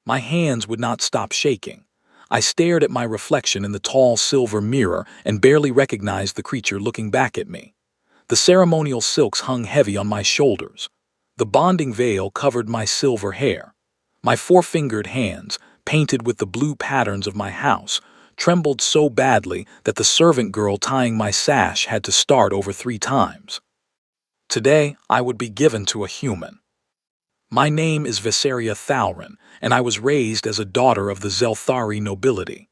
My hands would not stop shaking. I stared at my reflection in the tall silver mirror and barely recognized the creature looking back at me. The ceremonial silks hung heavy on my shoulders. The bonding veil covered my silver hair. My four-fingered hands, painted with the blue patterns of my house, trembled so badly that the servant girl tying my sash had to start over 3 times. Today, I would be given to a human. My name is Viseria Thalrin, and I was raised as a daughter of the Zelthari nobility.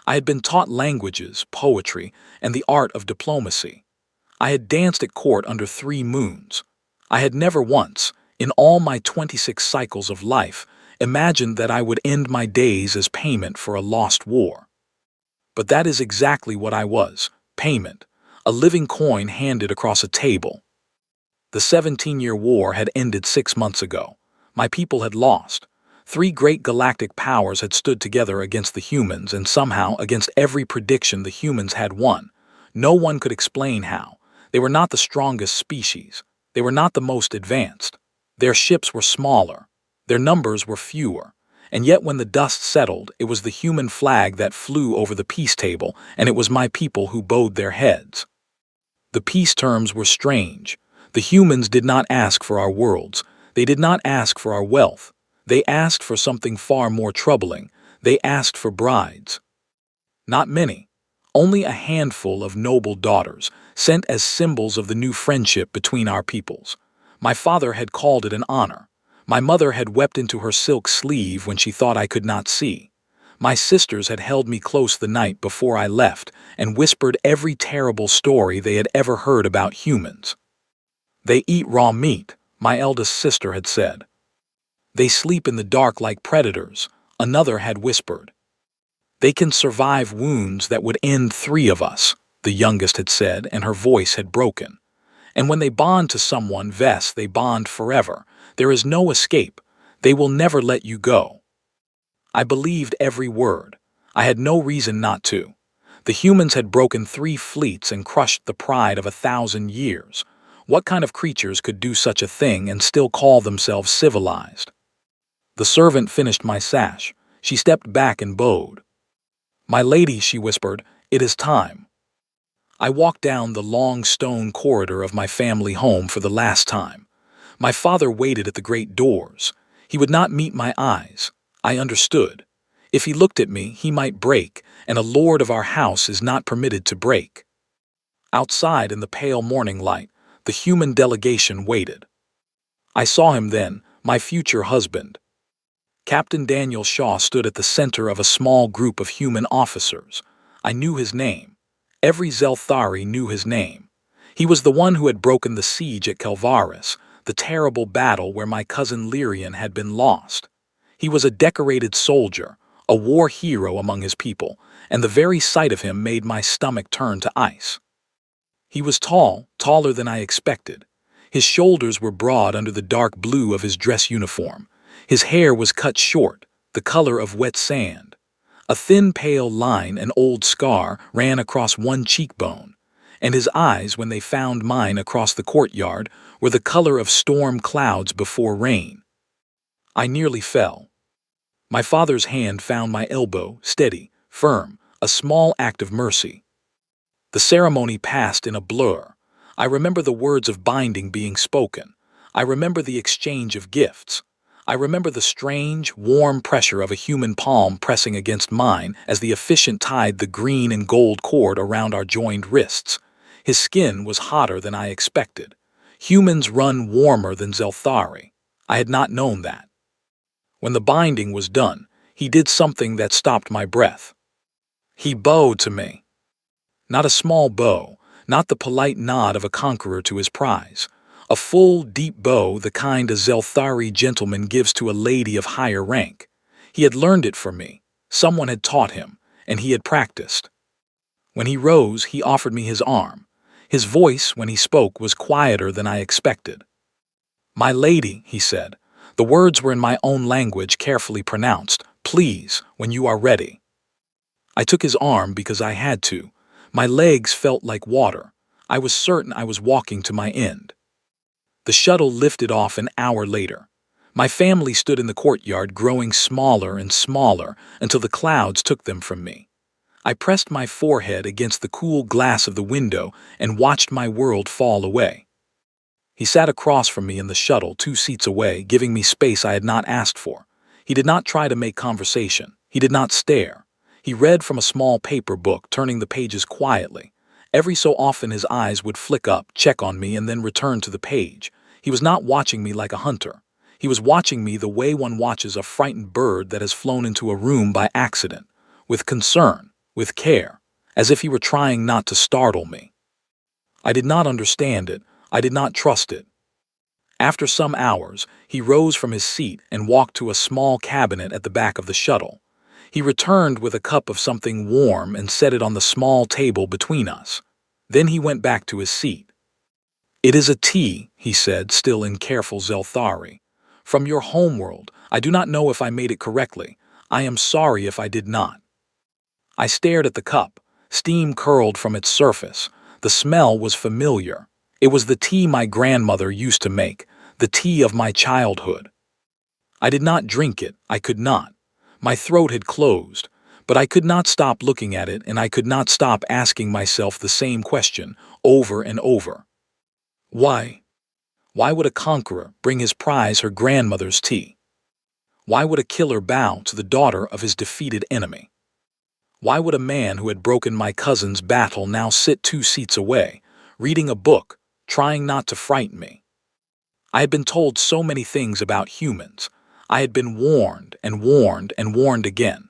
I had been taught languages, poetry, and the art of diplomacy. I had danced at court under 3 moons. I had never once, in all my 26 cycles of life, imagined that I would end my days as payment for a lost war. But that is exactly what I was, payment, a living coin handed across a table. The 17-year war had ended 6 months ago. My people had lost. 3 great galactic powers had stood together against the humans, and somehow, against every prediction, the humans had won. No one could explain how. They were not the strongest species. They were not the most advanced. Their ships were smaller. Their numbers were fewer. And yet when the dust settled, it was the human flag that flew over the peace table, and it was my people who bowed their heads. The peace terms were strange. The humans did not ask for our worlds. They did not ask for our wealth. They asked for something far more troubling. They asked for brides. Not many. Only a handful of noble daughters, sent as symbols of the new friendship between our peoples. My father had called it an honor. My mother had wept into her silk sleeve when she thought I could not see. My sisters had held me close the night before I left and whispered every terrible story they had ever heard about humans. They eat raw meat, my eldest sister had said. They sleep in the dark like predators, another had whispered. They can survive wounds that would end 3 of us, the youngest had said, and her voice had broken. And when they bond to someone, Vess, they bond forever. There is no escape. They will never let you go. I believed every word. I had no reason not to. The humans had broken 3 fleets and crushed the pride of 1,000 years. What kind of creatures could do such a thing and still call themselves civilized? The servant finished my sash. She stepped back and bowed. "My lady," she whispered, "it is time." I walked down the long stone corridor of my family home for the last time. My father waited at the great doors. He would not meet my eyes. I understood. If he looked at me, he might break, and a lord of our house is not permitted to break. Outside in the pale morning light, the human delegation waited. I saw him then, my future husband. Captain Daniel Shaw stood at the center of a small group of human officers. I knew his name. Every Zelthari knew his name. He was the one who had broken the siege at Kelvaris, the terrible battle where my cousin Lyrian had been lost. He was a decorated soldier, a war hero among his people, and the very sight of him made my stomach turn to ice. He was tall, taller than I expected. His shoulders were broad under the dark blue of his dress uniform. His hair was cut short, the color of wet sand. A thin pale line, an old scar, ran across one cheekbone, and his eyes, when they found mine across the courtyard, were the color of storm clouds before rain. I nearly fell. My father's hand found my elbow, steady, firm, a small act of mercy. The ceremony passed in a blur. I remember the words of binding being spoken. I remember the exchange of gifts. I remember the strange, warm pressure of a human palm pressing against mine as the officiant tied the green and gold cord around our joined wrists. His skin was hotter than I expected. Humans run warmer than Zelthari. I had not known that. When the binding was done, he did something that stopped my breath. He bowed to me. Not a small bow, not the polite nod of a conqueror to his prize. A full, deep bow, the kind a Zelthari gentleman gives to a lady of higher rank. He had learned it from me. Someone had taught him, and he had practiced. When he rose, he offered me his arm. His voice, when he spoke, was quieter than I expected. "My lady," he said. The words were in my own language, carefully pronounced. "Please, when you are ready." I took his arm because I had to. My legs felt like water. I was certain I was walking to my end. The shuttle lifted off an hour later. My family stood in the courtyard, growing smaller and smaller until the clouds took them from me. I pressed my forehead against the cool glass of the window and watched my world fall away. He sat across from me in the shuttle, 2 seats away, giving me space I had not asked for. He did not try to make conversation. He did not stare. He read from a small paper book, turning the pages quietly. Every so often his eyes would flick up, check on me, and then return to the page. He was not watching me like a hunter. He was watching me the way one watches a frightened bird that has flown into a room by accident, with concern, with care, as if he were trying not to startle me. I did not understand it. I did not trust it. After some hours, he rose from his seat and walked to a small cabinet at the back of the shuttle. He returned with a cup of something warm and set it on the small table between us. Then he went back to his seat. "It is a tea," he said, still in careful Zelthari. "From your homeworld. I do not know if I made it correctly. I am sorry if I did not." I stared at the cup. Steam curled from its surface. The smell was familiar. It was the tea my grandmother used to make, the tea of my childhood. I did not drink it. I could not. My throat had closed, but I could not stop looking at it, and I could not stop asking myself the same question over and over. Why? Why would a conqueror bring his prize, her grandmother's tea? Why would a killer bow to the daughter of his defeated enemy? Why would a man who had broken my cousin's battle now sit 2 seats away, reading a book, trying not to frighten me? I had been told so many things about humans. I had been warned and warned and warned again.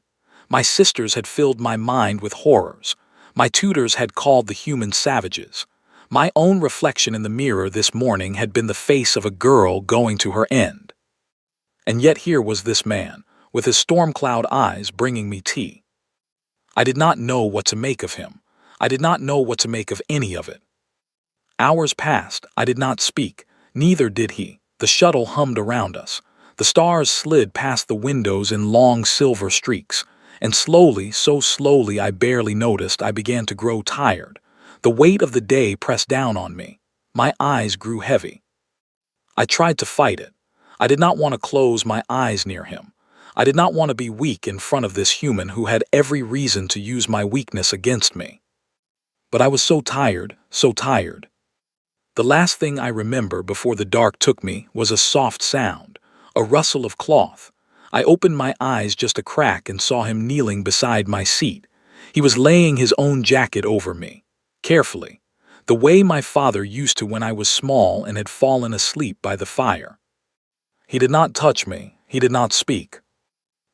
My sisters had filled my mind with horrors. My tutors had called the humans savages. My own reflection in the mirror this morning had been the face of a girl going to her end. And yet here was this man, with his storm cloud eyes, bringing me tea. I did not know what to make of him. I did not know what to make of any of it. Hours passed. I did not speak. Neither did he. The shuttle hummed around us. The stars slid past the windows in long silver streaks. And slowly, so slowly I barely noticed, I began to grow tired. The weight of the day pressed down on me. My eyes grew heavy. I tried to fight it. I did not want to close my eyes near him. I did not want to be weak in front of this human who had every reason to use my weakness against me. But I was so tired, so tired. The last thing I remember before the dark took me was a soft sound, a rustle of cloth. I opened my eyes just a crack and saw him kneeling beside my seat. He was laying his own jacket over me, carefully, the way my father used to when I was small and had fallen asleep by the fire. He did not touch me. He did not speak.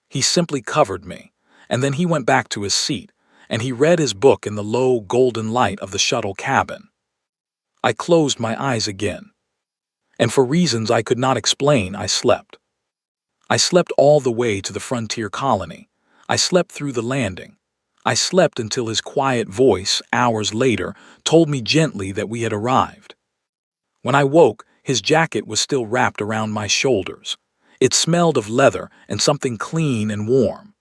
He simply covered me, and then he went back to his seat, and he read his book in the low golden light of the shuttle cabin. I closed my eyes again, and for reasons I could not explain, I slept. I slept all the way to the frontier colony. I slept through the landing. I slept until his quiet voice, hours later, told me gently that we had arrived. When I woke, his jacket was still wrapped around my shoulders. It smelled of leather and something clean and warm.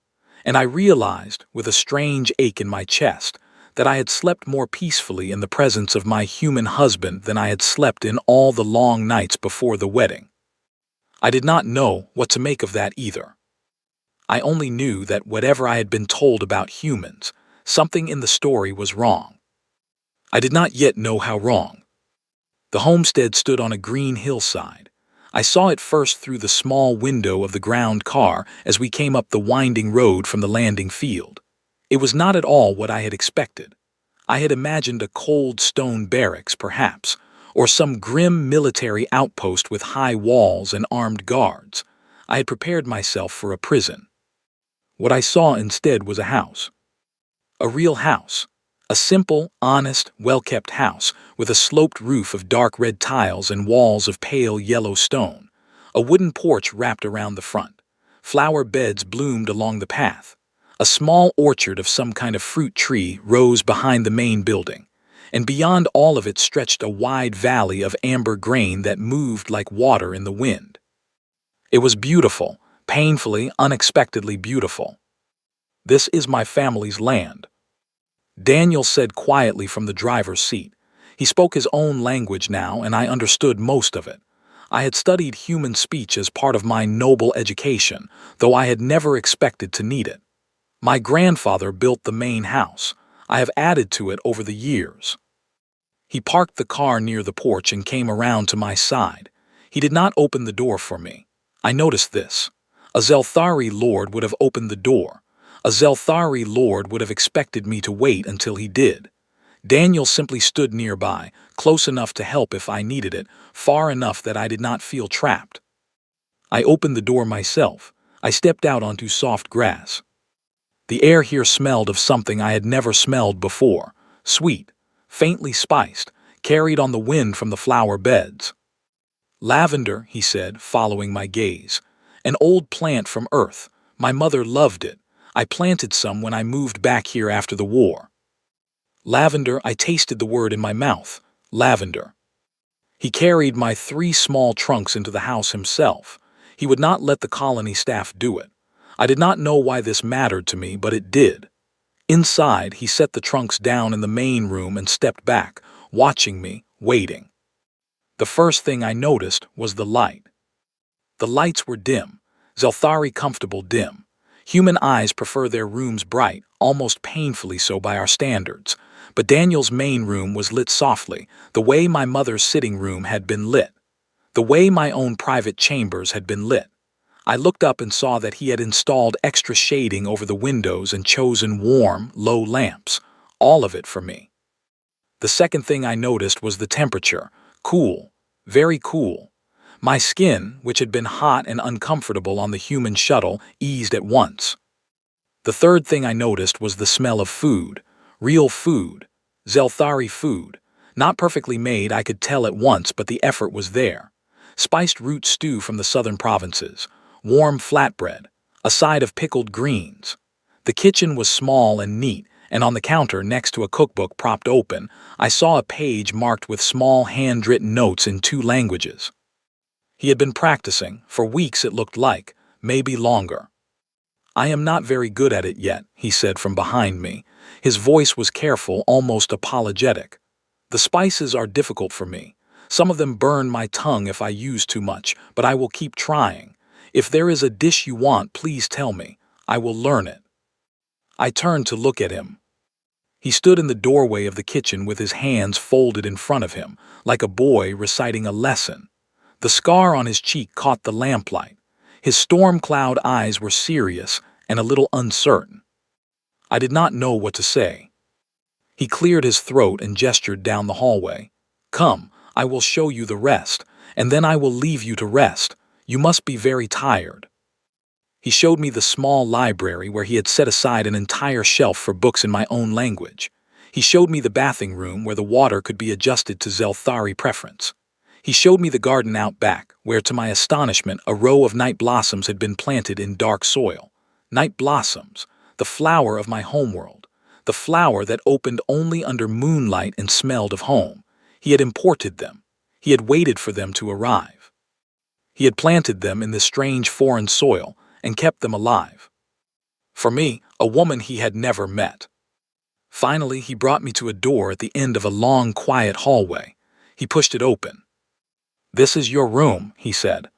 And I realized, with a strange ache in my chest, that I had slept more peacefully in the presence of my human husband than I had slept in all the long nights before the wedding. I did not know what to make of that either. I only knew that whatever I had been told about humans, something in the story was wrong. I did not yet know how wrong. The homestead stood on a green hillside. I saw it first through the small window of the ground car as we came up the winding road from the landing field. It was not at all what I had expected. I had imagined a cold stone barracks, perhaps, or some grim military outpost with high walls and armed guards. I had prepared myself for a prison. What I saw instead was a house. A real house. A simple, honest, well-kept house with a sloped roof of dark red tiles and walls of pale yellow stone. A wooden porch wrapped around the front. Flower beds bloomed along the path. A small orchard of some kind of fruit tree rose behind the main building, and beyond all of it stretched a wide valley of amber grain that moved like water in the wind. It was beautiful, painfully, unexpectedly beautiful. "This is my family's land," Daniel said quietly from the driver's seat. He spoke his own language now, and I understood most of it. I had studied human speech as part of my noble education, though I had never expected to need it. My grandfather built the main house. I have added to it over the years. He parked the car near the porch and came around to my side. He did not open the door for me. I noticed this. A Zelthari lord would have opened the door. A Zelthari lord would have expected me to wait until he did. Daniel simply stood nearby, close enough to help if I needed it, far enough that I did not feel trapped. I opened the door myself. I stepped out onto soft grass. The air here smelled of something I had never smelled before, sweet, faintly spiced, carried on the wind from the flower beds. Lavender, he said, following my gaze. An old plant from Earth. My mother loved it. I planted some when I moved back here after the war. Lavender, I tasted the word in my mouth. Lavender. He carried my 3 small trunks into the house himself. He would not let the colony staff do it. I did not know why this mattered to me, but it did. Inside, he set the trunks down in the main room and stepped back, watching me, waiting. The first thing I noticed was the light. The lights were dim, Zelthari comfortable dim. Human eyes prefer their rooms bright, almost painfully so by our standards. But Daniel's main room was lit softly, the way my mother's sitting room had been lit. The way my own private chambers had been lit. I looked up and saw that he had installed extra shading over the windows and chosen warm, low lamps, all of it for me. The second thing I noticed was the temperature, cool, very cool. My skin, which had been hot and uncomfortable on the human shuttle, eased at once. The third thing I noticed was the smell of food, real food, Zelthari food. Not perfectly made, I could tell at once, but the effort was there. Spiced root stew from the southern provinces, warm flatbread, a side of pickled greens. The kitchen was small and neat, and on the counter next to a cookbook propped open, I saw a page marked with small handwritten notes in 2 languages. He had been practicing, for weeks it looked like, maybe longer. I am not very good at it yet, he said from behind me. His voice was careful, almost apologetic. The spices are difficult for me. Some of them burn my tongue if I use too much, but I will keep trying. If there is a dish you want, please tell me. I will learn it. I turned to look at him. He stood in the doorway of the kitchen with his hands folded in front of him, like a boy reciting a lesson. The scar on his cheek caught the lamplight. His storm cloud eyes were serious and a little uncertain. I did not know what to say. He cleared his throat and gestured down the hallway. Come, I will show you the rest, and then I will leave you to rest. You must be very tired. He showed me the small library where he had set aside an entire shelf for books in my own language. He showed me the bathing room where the water could be adjusted to Zelthari preference. He showed me the garden out back, where to my astonishment a row of night blossoms had been planted in dark soil. Night blossoms, the flower of my homeworld, the flower that opened only under moonlight and smelled of home. He had imported them. He had waited for them to arrive. He had planted them in this strange foreign soil and kept them alive. For me, a woman he had never met. Finally, he brought me to a door at the end of a long, quiet hallway. He pushed it open. This is your room, he said.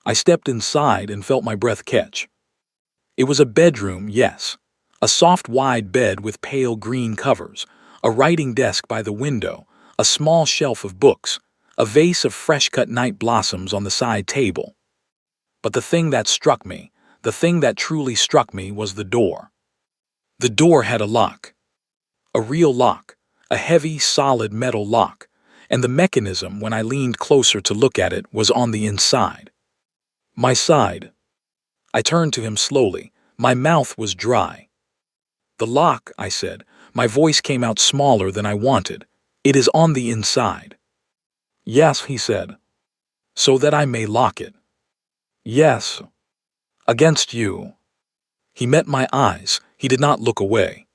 I stepped inside and felt my breath catch. It was a bedroom, yes. A soft, wide bed with pale green covers, a writing desk by the window, a small shelf of books, a vase of fresh-cut night blossoms on the side table. But the thing that struck me, the thing that truly struck me, was the door. The door had a lock. A real lock, a heavy, solid metal lock. And the mechanism, when I leaned closer to look at it, was on the inside. My side. I turned to him slowly. My mouth was dry. The lock, I said. My voice came out smaller than I wanted. It is on the inside. Yes, he said. So that I may lock it. Yes. Against you. He met my eyes. He did not look away.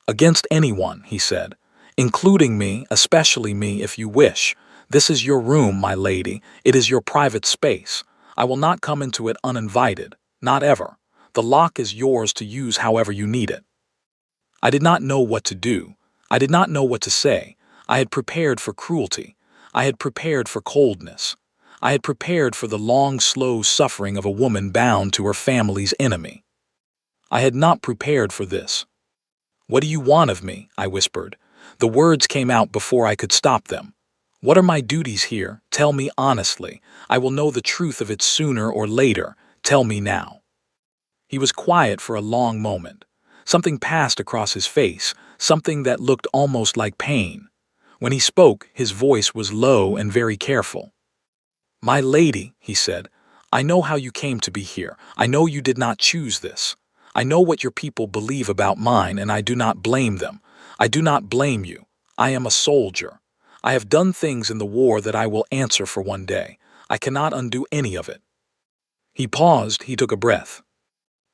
Against anyone, he said. Including me, especially me if you wish. This is your room, my lady. It is your private space. I will not come into it uninvited, not ever. The lock is yours to use however you need it. I did not know what to do. I did not know what to say. I had prepared for cruelty. I had prepared for coldness. I had prepared for the long, slow suffering of a woman bound to her family's enemy. I had not prepared for this. "What do you want of me?" I whispered. The words came out before I could stop them. "What are my duties here? Tell me honestly. I will know the truth of it sooner or later. Tell me now." He was quiet for a long moment. Something passed across his face, something that looked almost like pain. When he spoke, his voice was low and very careful. "My lady," he said, "I know how you came to be here. I know you did not choose this. I know what your people believe about mine, and I do not blame them. I do not blame you. I am a soldier. I have done things in the war that I will answer for one day. I cannot undo any of it." He paused, he took a breath.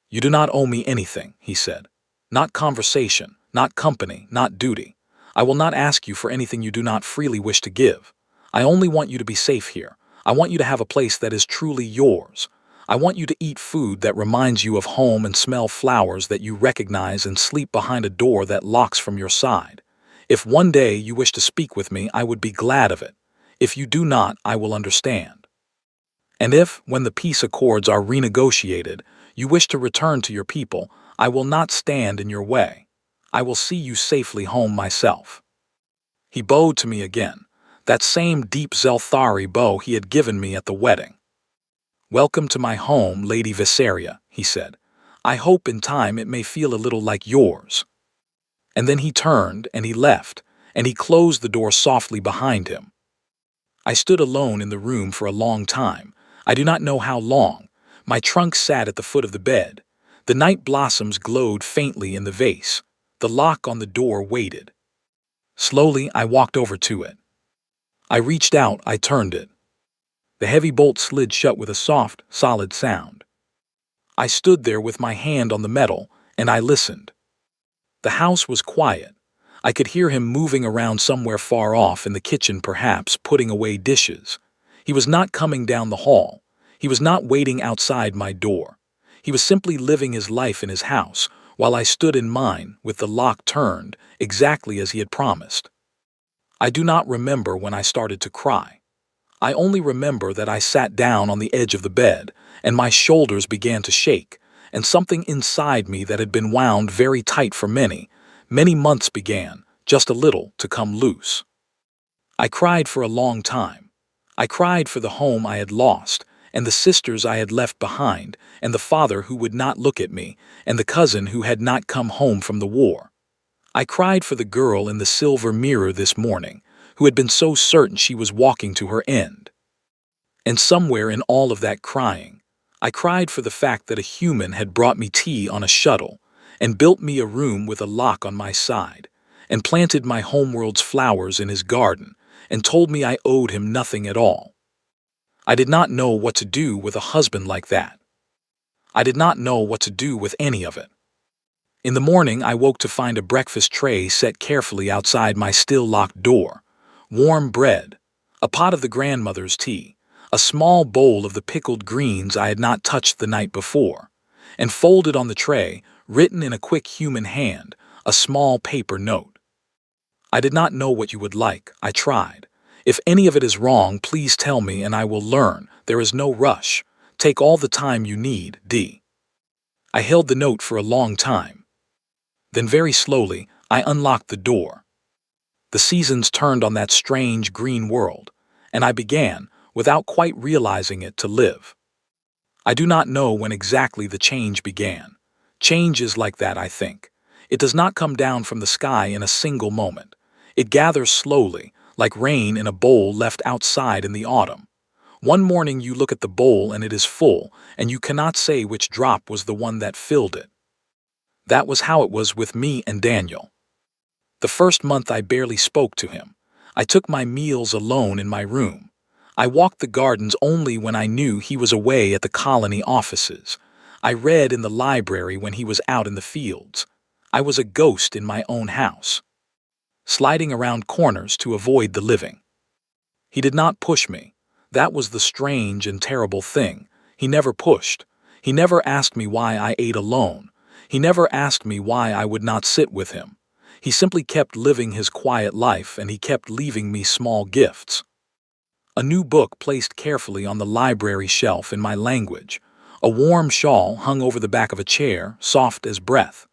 "You do not owe me anything," he said. "Not conversation, not company, not duty. I will not ask you for anything you do not freely wish to give. I only want you to be safe here. I want you to have a place that is truly yours. I want you to eat food that reminds you of home and smell flowers that you recognize and sleep behind a door that locks from your side. If one day you wish to speak with me, I would be glad of it. If you do not, I will understand. And if, when the peace accords are renegotiated, you wish to return to your people, I will not stand in your way. I will see you safely home myself." He bowed to me again, that same deep Zelthari bow he had given me at the wedding. "Welcome to my home, Lady Viseria," he said. "I hope in time it may feel a little like yours." And then he turned and he left, and he closed the door softly behind him. I stood alone in the room for a long time. I do not know how long. My trunk sat at the foot of the bed. The night blossoms glowed faintly in the vase. The lock on the door waited. Slowly, I walked over to it. I reached out, I turned it. The heavy bolt slid shut with a soft, solid sound. I stood there with my hand on the metal, and I listened. The house was quiet. I could hear him moving around somewhere far off in the kitchen, perhaps putting away dishes. He was not coming down the hall. He was not waiting outside my door. He was simply living his life in his house, while I stood in mine with the lock turned, exactly as he had promised. I do not remember when I started to cry. I only remember that I sat down on the edge of the bed, and my shoulders began to shake, and something inside me that had been wound very tight for many, many months began, just a little, to come loose. I cried for a long time. I cried for the home I had lost, and the sisters I had left behind, and the father who would not look at me, and the cousin who had not come home from the war. I cried for the girl in the silver mirror this morning, who had been so certain she was walking to her end. And somewhere in all of that crying, I cried for the fact that a human had brought me tea on a shuttle, and built me a room with a lock on my side, and planted my homeworld's flowers in his garden, and told me I owed him nothing at all. I did not know what to do with a husband like that. I did not know what to do with any of it. In the morning, I woke to find a breakfast tray set carefully outside my still-locked door. Warm bread, a pot of the grandmother's tea, a small bowl of the pickled greens I had not touched the night before, and folded on the tray, written in a quick human hand, a small paper note. "I did not know what you would like. I tried. If any of it is wrong, please tell me and I will learn. There is no rush. Take all the time you need, D." I held the note for a long time. Then very slowly, I unlocked the door. The seasons turned on that strange green world, and I began, without quite realizing it, to live. I do not know when exactly the change began. Change is like that, I think. It does not come down from the sky in a single moment. It gathers slowly, like rain in a bowl left outside in the autumn. One morning you look at the bowl and it is full, and you cannot say which drop was the one that filled it. That was how it was with me and Daniel. The first month I barely spoke to him. I took my meals alone in my room. I walked the gardens only when I knew he was away at the colony offices. I read in the library when he was out in the fields. I was a ghost in my own house, sliding around corners to avoid the living. He did not push me. That was the strange and terrible thing. He never pushed. He never asked me why I ate alone. He never asked me why I would not sit with him. He simply kept living his quiet life, and he kept leaving me small gifts. A new book placed carefully on the library shelf in my language. A warm shawl hung over the back of a chair, soft as breath.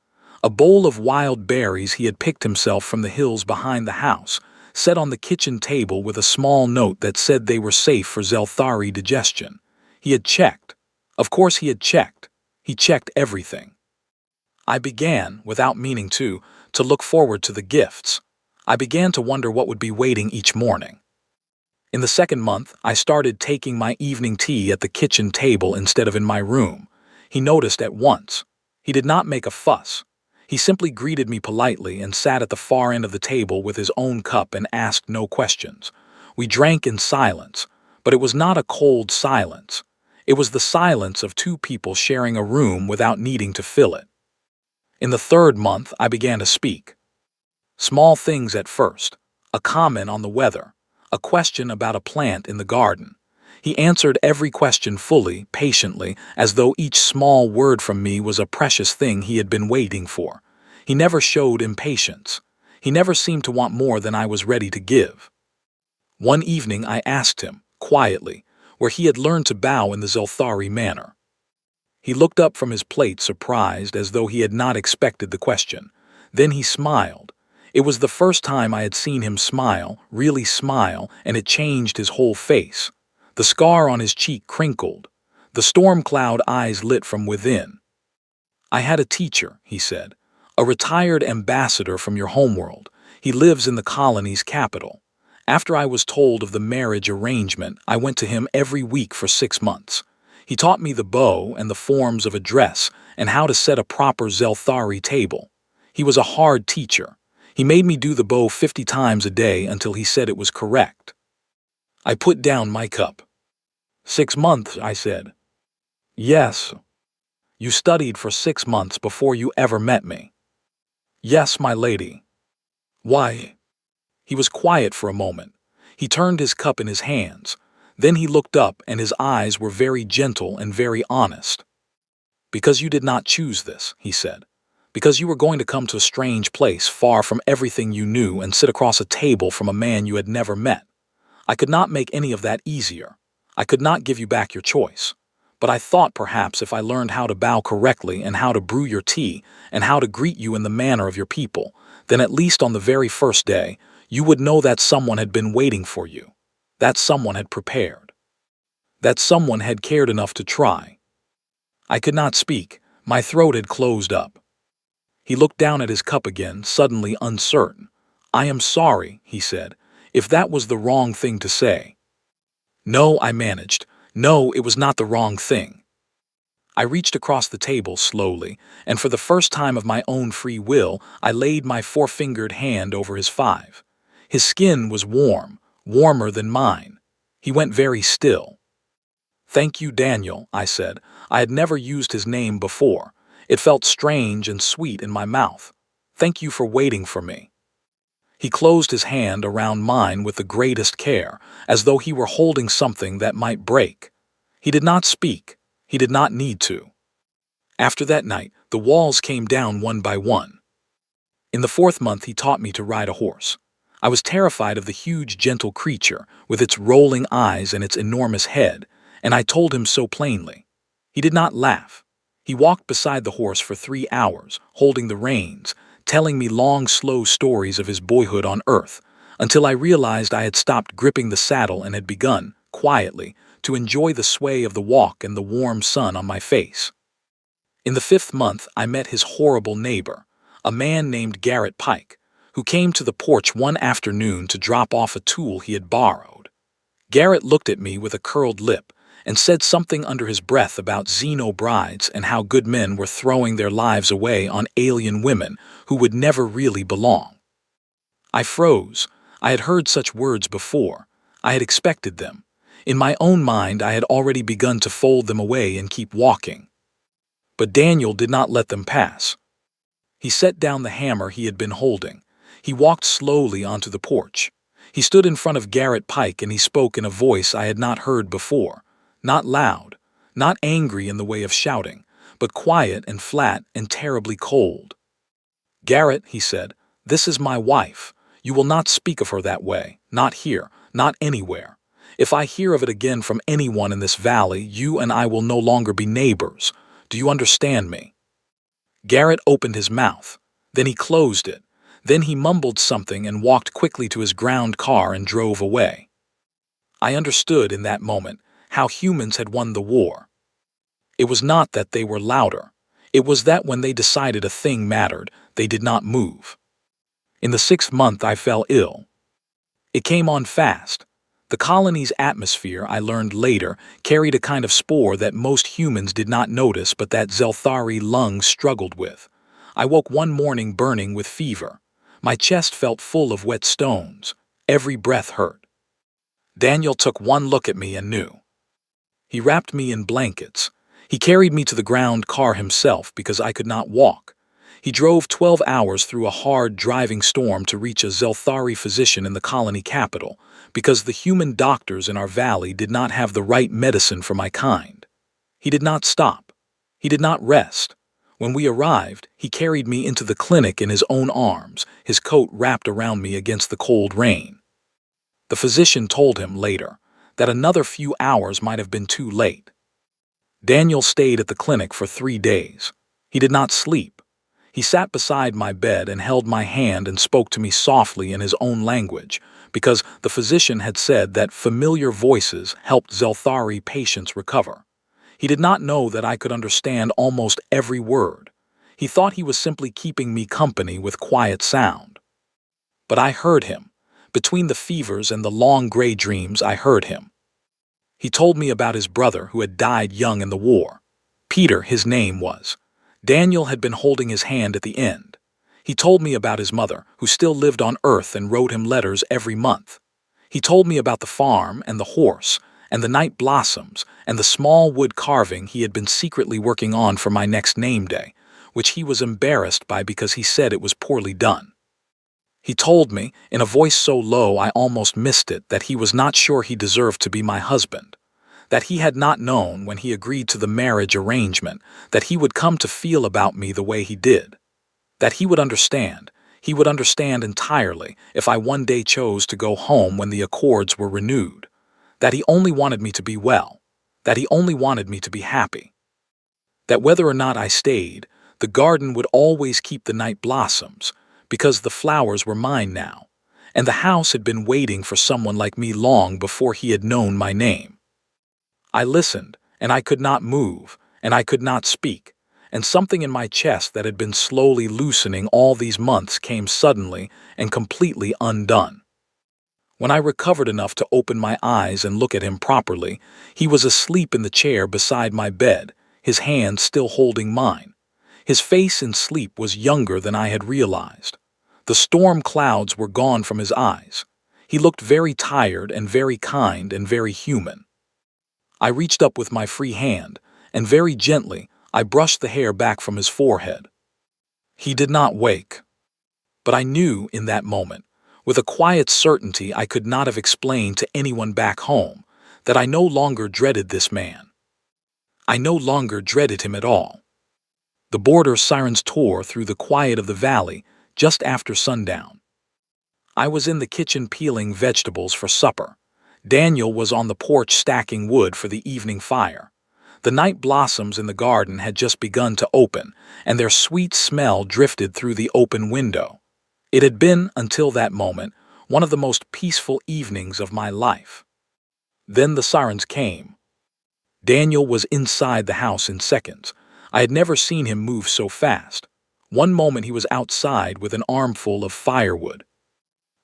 A bowl of wild berries he had picked himself from the hills behind the house, set on the kitchen table with a small note that said they were safe for Zelthari digestion. He had checked. Of course he had checked. He checked everything. I began, without meaning to look forward to the gifts. I began to wonder what would be waiting each morning. In the second month, I started taking my evening tea at the kitchen table instead of in my room. He noticed at once. He did not make a fuss. He simply greeted me politely and sat at the far end of the table with his own cup and asked no questions. We drank in silence, but it was not a cold silence. It was the silence of two people sharing a room without needing to fill it. In the third month, I began to speak. Small things at first, a comment on the weather, a question about a plant in the garden. He answered every question fully, patiently, as though each small word from me was a precious thing he had been waiting for. He never showed impatience. He never seemed to want more than I was ready to give. One evening I asked him, quietly, where he had learned to bow in the Zelthari manner. He looked up from his plate surprised as though he had not expected the question. Then he smiled. It was the first time I had seen him smile, really smile, and it changed his whole face. The scar on his cheek crinkled. The storm cloud eyes lit from within. I had a teacher, he said, a retired ambassador from your homeworld. He lives in the colony's capital. After I was told of the marriage arrangement, I went to him every week for 6 months. He taught me the bow and the forms of a dress and how to set a proper Zelthari table. He was a hard teacher. He made me do the bow 50 times a day until he said it was correct. I put down my cup. 6 months, I said. Yes. You studied for 6 months before you ever met me. Yes, my lady. Why? He was quiet for a moment. He turned his cup in his hands. Then he looked up and his eyes were very gentle and very honest. Because you did not choose this, he said. Because you were going to come to a strange place far from everything you knew and sit across a table from a man you had never met. I could not make any of that easier. I could not give you back your choice. But I thought perhaps if I learned how to bow correctly and how to brew your tea and how to greet you in the manner of your people, then at least on the very first day, you would know that someone had been waiting for you. That someone had prepared. That someone had cared enough to try. I could not speak. My throat had closed up. He looked down at his cup again, suddenly uncertain. I am sorry, he said, if that was the wrong thing to say. No, I managed. No, it was not the wrong thing. I reached across the table slowly, and for the first time of my own free will, I laid my four-fingered hand over his five. His skin was warm, warmer than mine. He went very still. Thank you, Daniel, I said. I had never used his name before. It felt strange and sweet in my mouth. Thank you for waiting for me. He closed his hand around mine with the greatest care, as though he were holding something that might break. He did not speak. He did not need to. After that night, the walls came down one by one. In the 4th month, he taught me to ride a horse. I was terrified of the huge, gentle creature, with its rolling eyes and its enormous head, and I told him so plainly. He did not laugh. He walked beside the horse for 3 hours, holding the reins, telling me long, slow stories of his boyhood on Earth, until I realized I had stopped gripping the saddle and had begun, quietly, to enjoy the sway of the walk and the warm sun on my face. In the 5th month, I met his horrible neighbor, a man named Garrett Pike, who came to the porch one afternoon to drop off a tool he had borrowed. Garrett looked at me with a curled lip and said something under his breath about Xeno brides and how good men were throwing their lives away on alien women who would never really belong. I froze. I had heard such words before. I had expected them. In my own mind, I had already begun to fold them away and keep walking. But Daniel did not let them pass. He set down the hammer he had been holding. He walked slowly onto the porch. He stood in front of Garrett Pike and he spoke in a voice I had not heard before. Not loud, not angry in the way of shouting, but quiet and flat and terribly cold. Garrett, he said, this is my wife. You will not speak of her that way, not here, not anywhere. If I hear of it again from anyone in this valley, you and I will no longer be neighbors. Do you understand me?" Garrett opened his mouth. Then he closed it. Then he mumbled something and walked quickly to his ground car and drove away. I understood in that moment how humans had won the war. It was not that they were louder. It was that when they decided a thing mattered, they did not move. In the 6th month, I fell ill. It came on fast. The colony's atmosphere, I learned later, carried a kind of spore that most humans did not notice but that Zelthari lungs struggled with. I woke one morning burning with fever. My chest felt full of wet stones. Every breath hurt. Daniel took one look at me and knew. He wrapped me in blankets. He carried me to the ground car himself because I could not walk. He drove 12 hours through a hard driving storm to reach a Zelthari physician in the colony capital because the human doctors in our valley did not have the right medicine for my kind. He did not stop. He did not rest. When we arrived, he carried me into the clinic in his own arms, his coat wrapped around me against the cold rain. The physician told him later that another few hours might have been too late. Daniel stayed at the clinic for 3 days. He did not sleep. He sat beside my bed and held my hand and spoke to me softly in his own language, because the physician had said that familiar voices helped Zelthari patients recover. He did not know that I could understand almost every word. He thought he was simply keeping me company with quiet sound. But I heard him. Between the fevers and the long gray dreams, I heard him. He told me about his brother who had died young in the war. Peter, his name was. Daniel had been holding his hand at the end. He told me about his mother, who still lived on Earth and wrote him letters every month. He told me about the farm and the horse and the night blossoms and the small wood carving he had been secretly working on for my next name day, which he was embarrassed by because he said it was poorly done. He told me, in a voice so low I almost missed it, that he was not sure he deserved to be my husband, that he had not known when he agreed to the marriage arrangement that he would come to feel about me the way he did, that he would understand entirely if I one day chose to go home when the accords were renewed, that he only wanted me to be well, that he only wanted me to be happy, that whether or not I stayed, the garden would always keep the night blossoms, because the flowers were mine now, and the house had been waiting for someone like me long before he had known my name. I listened, and I could not move, and I could not speak, and something in my chest that had been slowly loosening all these months came suddenly and completely undone. When I recovered enough to open my eyes and look at him properly, he was asleep in the chair beside my bed, his hand still holding mine. His face in sleep was younger than I had realized. The storm clouds were gone from his eyes. He looked very tired and very kind and very human. I reached up with my free hand, and very gently I brushed the hair back from his forehead. He did not wake. But I knew in that moment, with a quiet certainty I could not have explained to anyone back home, that I no longer dreaded this man. I no longer dreaded him at all. The border sirens tore through the quiet of the valley just after sundown. I was in the kitchen peeling vegetables for supper. Daniel was on the porch stacking wood for the evening fire. The night blossoms in the garden had just begun to open, and their sweet smell drifted through the open window. It had been, until that moment, one of the most peaceful evenings of my life. Then the sirens came. Daniel was inside the house in seconds. I had never seen him move so fast. One moment he was outside with an armful of firewood,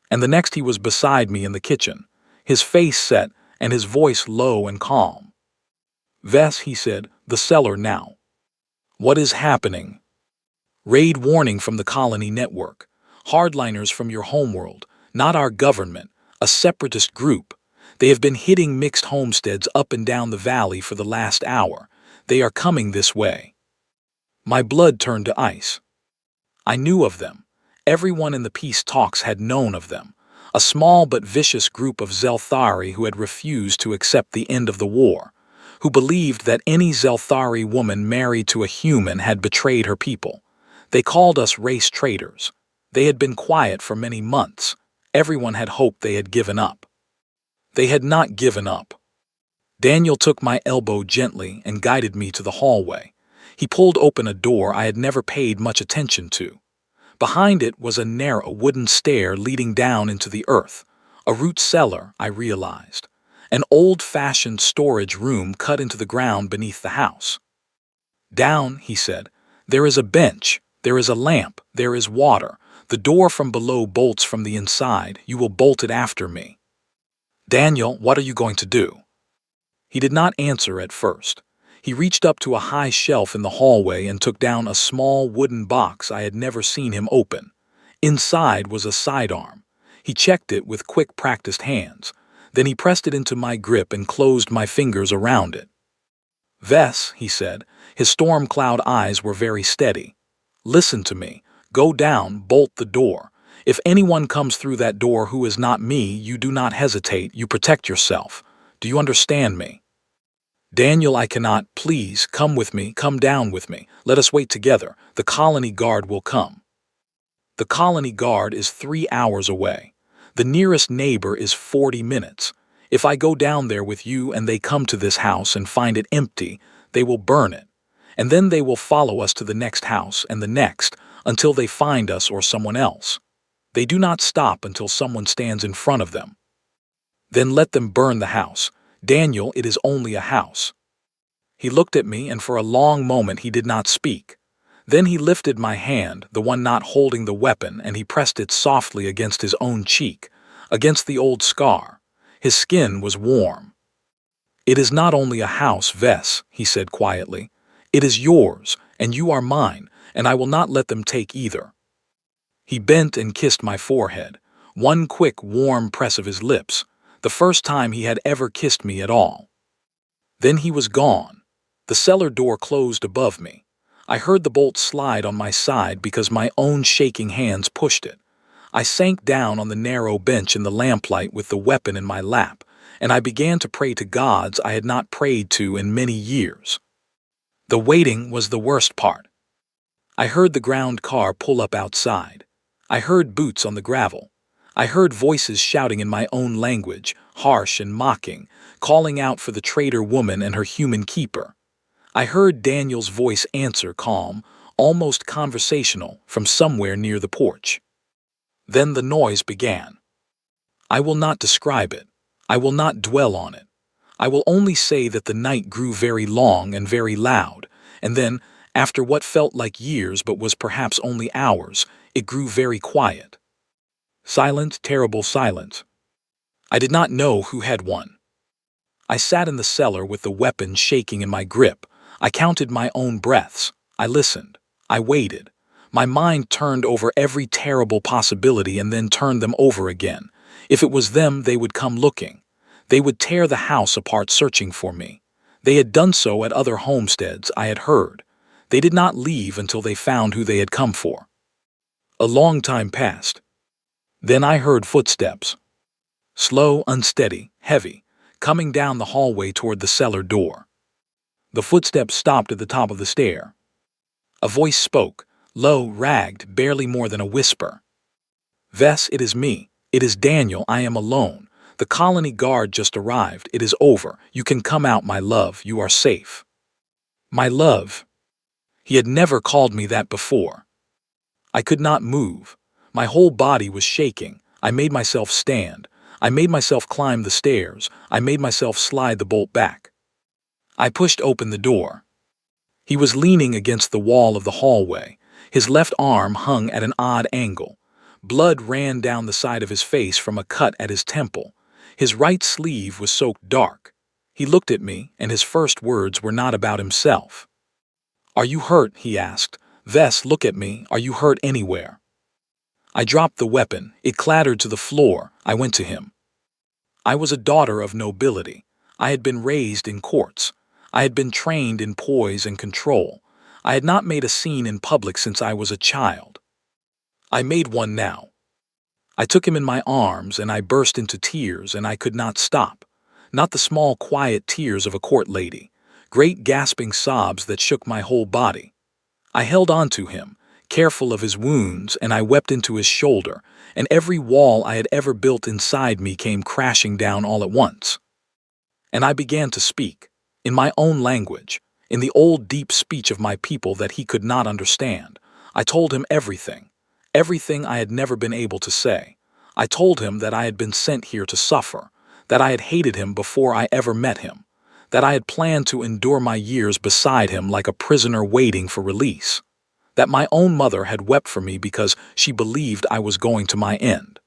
and the next he was beside me in the kitchen, his face set and his voice low and calm. "Vess," he said, "the cellar now." "What is happening?" "Raid warning from the colony network. Hardliners from your homeworld, not our government, a separatist group. They have been hitting mixed homesteads up and down the valley for the last hour. They are coming this way." My blood turned to ice. I knew of them. Everyone in the peace talks had known of them. A small but vicious group of Zelthari who had refused to accept the end of the war, who believed that any Zelthari woman married to a human had betrayed her people. They called us race traitors. They had been quiet for many months. Everyone had hoped they had given up. They had not given up. Daniel took my elbow gently and guided me to the hallway. He pulled open a door I had never paid much attention to. Behind it was a narrow wooden stair leading down into the earth. A root cellar, I realized. An old-fashioned storage room cut into the ground beneath the house. "Down," he said. "There is a bench. There is a lamp. There is water. The door from below bolts from the inside. You will bolt it after me." "Daniel, what are you going to do?" He did not answer at first. He reached up to a high shelf in the hallway and took down a small wooden box I had never seen him open. Inside was a sidearm. He checked it with quick, practiced hands. Then he pressed it into my grip and closed my fingers around it. "Vess," he said. His storm cloud eyes were very steady. "Listen to me. Go down, bolt the door. If anyone comes through that door who is not me, you do not hesitate, you protect yourself. Do you understand me?" "Daniel, I cannot. Please, come with me, come down with me. Let us wait together. The colony guard will come." "The colony guard is 3 hours away. The nearest neighbor is 40 minutes. If I go down there with you and they come to this house and find it empty, they will burn it. And then they will follow us to the next house and the next until they find us or someone else. They do not stop until someone stands in front of them. Then let them burn the house. Daniel, it is only a house." He looked at me, and for a long moment he did not speak. Then he lifted my hand, the one not holding the weapon, and he pressed it softly against his own cheek, against the old scar. His skin was warm. "It is not only a house, Vess," he said quietly. "It is yours, and you are mine, and I will not let them take either." He bent and kissed my forehead, one quick, warm press of his lips, the first time he had ever kissed me at all. Then he was gone. The cellar door closed above me. I heard the bolt slide on my side because my own shaking hands pushed it. I sank down on the narrow bench in the lamplight with the weapon in my lap, and I began to pray to gods I had not prayed to in many years. The waiting was the worst part. I heard the ground car pull up outside. I heard boots on the gravel. I heard voices shouting in my own language, harsh and mocking, calling out for the traitor woman and her human keeper. I heard Daniel's voice answer calm, almost conversational, from somewhere near the porch. Then the noise began. I will not describe it. I will not dwell on it. I will only say that the night grew very long and very loud, and then, after what felt like years but was perhaps only hours, it grew very quiet. Silent, terrible silence. I did not know who had won. I sat in the cellar with the weapon shaking in my grip. I counted my own breaths. I listened. I waited. My mind turned over every terrible possibility and then turned them over again. If it was them, they would come looking. They would tear the house apart searching for me. They had done so at other homesteads, I had heard. They did not leave until they found who they had come for. A long time passed. Then I heard footsteps. Slow, unsteady, heavy, coming down the hallway toward the cellar door. The footsteps stopped at the top of the stair. A voice spoke, low, ragged, barely more than a whisper. "Vess, it is me. It is Daniel. I am alone. The colony guard just arrived. It is over. You can come out, my love. You are safe." My love. He had never called me that before. I could not move. My whole body was shaking. I made myself stand. I made myself climb the stairs. I made myself slide the bolt back. I pushed open the door. He was leaning against the wall of the hallway. His left arm hung at an odd angle. Blood ran down the side of his face from a cut at his temple. His right sleeve was soaked dark. He looked at me, and his first words were not about himself. "Are you hurt?" he asked. "Vess, look at me. Are you hurt anywhere?" I dropped the weapon. It clattered to the floor. I went to him. I was a daughter of nobility. I had been raised in courts. I had been trained in poise and control. I had not made a scene in public since I was a child. I made one now. I took him in my arms and I burst into tears, and I could not stop. Not the small, quiet tears of a court lady. Great gasping sobs that shook my whole body. I held on to him, careful of his wounds, and I wept into his shoulder, and every wall I had ever built inside me came crashing down all at once. And I began to speak, in my own language, in the old deep speech of my people that he could not understand. I told him everything, everything I had never been able to say. I told him that I had been sent here to suffer, that I had hated him before I ever met him, that I had planned to endure my years beside him like a prisoner waiting for release, that my own mother had wept for me because she believed I was going to my end.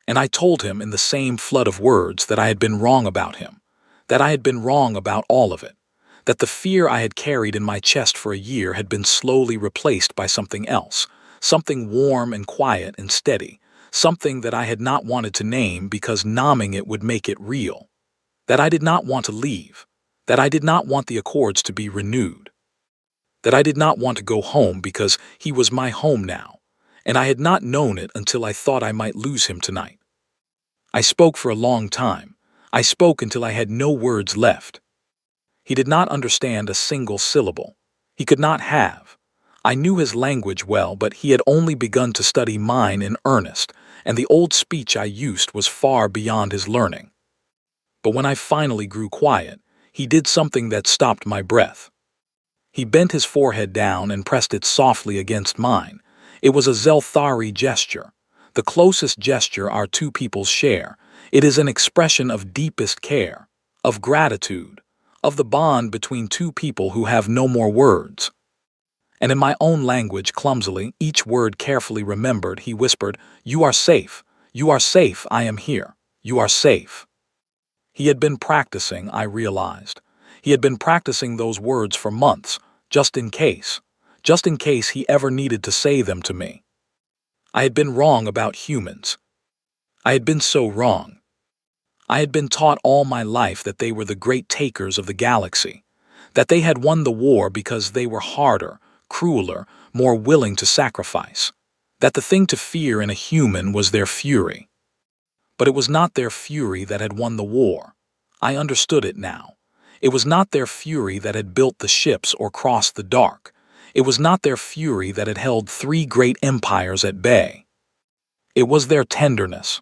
And I told him in the same flood of words that I had been wrong about him, that I had been wrong about all of it, that the fear I had carried in my chest for a year had been slowly replaced by something else, something warm and quiet and steady, something that I had not wanted to name because naming it would make it real, that I did not want to leave, that I did not want the accords to be renewed, that I did not want to go home because he was my home now, and I had not known it until I thought I might lose him tonight. I spoke for a long time. I spoke until I had no words left. He did not understand a single syllable. He could not have. I knew his language well, but he had only begun to study mine in earnest, and the old speech I used was far beyond his learning. But when I finally grew quiet, he did something that stopped my breath. He bent his forehead down and pressed it softly against mine. It was a Zelthari gesture, the closest gesture our two peoples share. It is an expression of deepest care, of gratitude, of the bond between two people who have no more words. And in my own language, clumsily, each word carefully remembered, he whispered, "You are safe. You are safe. I am here. You are safe." He had been practicing, I realized. He had been practicing those words for months, just in case he ever needed to say them to me. I had been wrong about humans. I had been so wrong. I had been taught all my life that they were the great takers of the galaxy, that they had won the war because they were harder, crueler, more willing to sacrifice, that the thing to fear in a human was their fury. But it was not their fury that had won the war. I understood it now. It was not their fury that had built the ships or crossed the dark. It was not their fury that had held 3 great empires at bay. It was their tenderness.